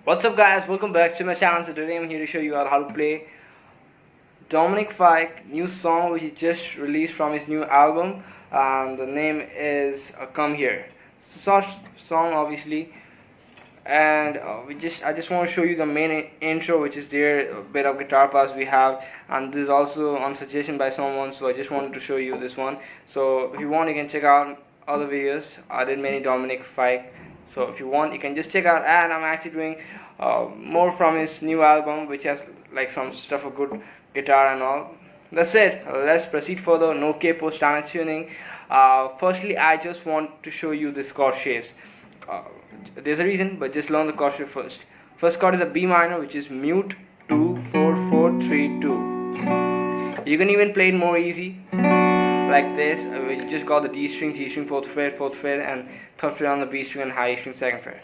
What's up guys, welcome back to my channel. So today I'm here to show you how to play Dominic Fike new song which he just released from his new album, and the name is Come Here. It's a short song obviously, and I just want to show you the main intro, which is there, a bit of guitar parts we have, and this is also on suggestion by someone, so I just wanted to show you this one. So if you want, you can check out other videos. I did many Dominic Fike, so if you want, you can just check out. And I'm actually doing more from his new album, which has like some stuff of good guitar and all. That's it. Let's proceed further. No capo, standard tuning. Firstly, I just want to show you this chord shapes. There's a reason, but just learn the chord shape first. First chord is a B minor, which is mute 2 4 4 3 2. You can even play it more easy, like this. You just got the D string, G string, 4th fret, and 3rd fret on the B string, and high E string, 2nd fret.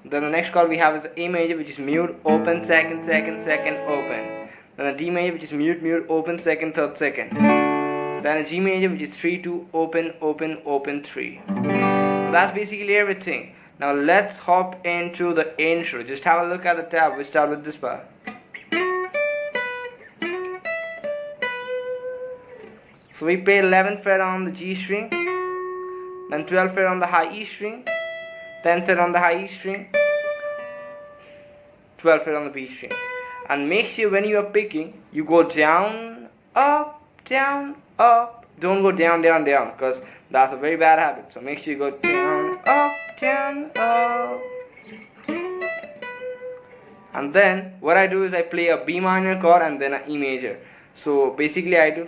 Then the next chord we have is the A major, which is mute, open, second, open. Then a D major, which is mute, open, second, 3rd, second. Then a G major, which is 3 2, open, 3. That's basically everything. Now let's hop into the intro. Just have a look at the tab. We start with this part. So we play 11th fret on the G string, then 12th fret on the high E string, 10th fret on the high E string, 12th fret on the B string. And make sure when you are picking, you go down, up, down, up. Don't go down, down, down, because that's a very bad habit. So make sure you go down, up, down, up. And then what I do is I play a B minor chord and then an E major. So basically I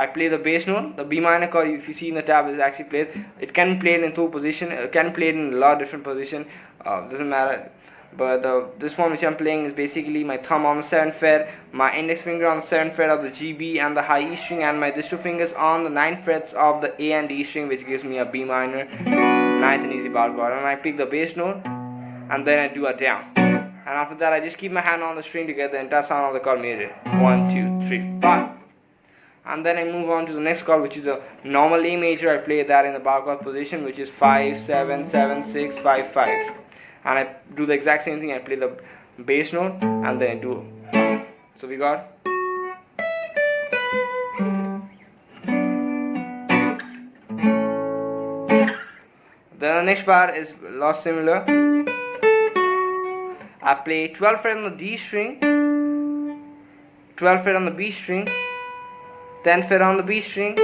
play the bass note. The B minor chord, if you see in the tab, is actually played. It can be played in 2 positions. It can be played in a lot of different positions. Doesn't matter. But this one which I'm playing is basically my thumb on the 7th fret, my index finger on the 7th fret of the G, B and the high E string, and my these 2 fingers on the 9th frets of the A and D string, which gives me a B minor, nice and easy bar chord. And I pick the bass note, and then I do a down. And after that, I just keep my hand on the string to get the entire sound of the chord muted. 1 2 3 5. And then I move on to the next chord, which is a normal A major. I play that in the bar chord position, which is 5 7 7 6 5 5. And I do the exact same thing. I play the bass note and then I do. So we got. Then the next part is a lot similar. I play 12th fret on the D string, 12th fret on the B string, 10th fret on the B string,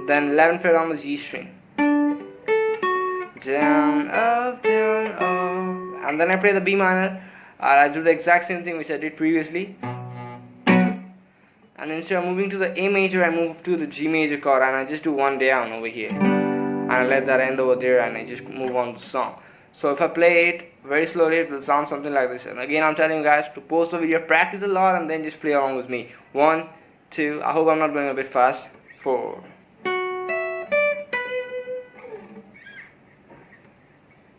then 11th fret on the G string. Down, up, and then I play the B minor. I do the exact same thing which I did previously. And instead of moving to the A major, I move to the G major chord, and I just do 1 down over here. And I let that end over there, and I just move on to the song. So if I play it very slowly, it will sound something like this. And again, I'm telling you guys to pause the video, practice a lot, and then just play along with me. 1 2. I hope I'm not going a bit fast. 4.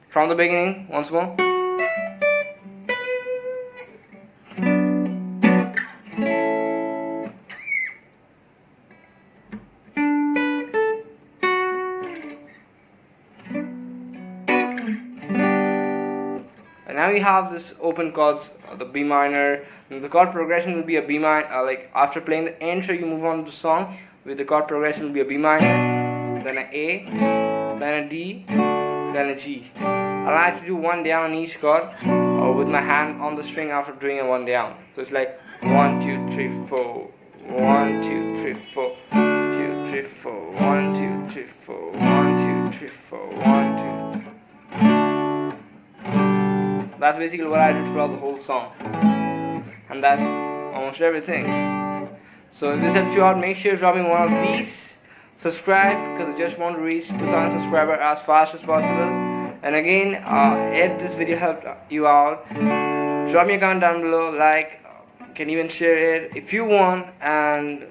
From the beginning, once more. And now we have this open chords, the B minor. And the chord progression will be a B minor. Like after playing the intro, you move on to the song. With the chord progression will be a B minor, then an A, then a D, then a G. I like to do 1 down on each chord with my hand on the string after doing a 1 down. So it's like 1 2 3 4, 1 2 3 4, 2 3 4, 1 2 3 4, 1 2 3 4, 1 2. That's basically what I do throughout the whole song, and that's almost everything. So if this helps you out, make sure to drop me one of these. Subscribe, because I just want to reach 2,000 subscribers as fast as possible. And again, if this video helped you out, drop me a comment down below, like, can even share it if you want, and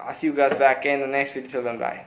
I'll see you guys back in the next video. Till then, bye.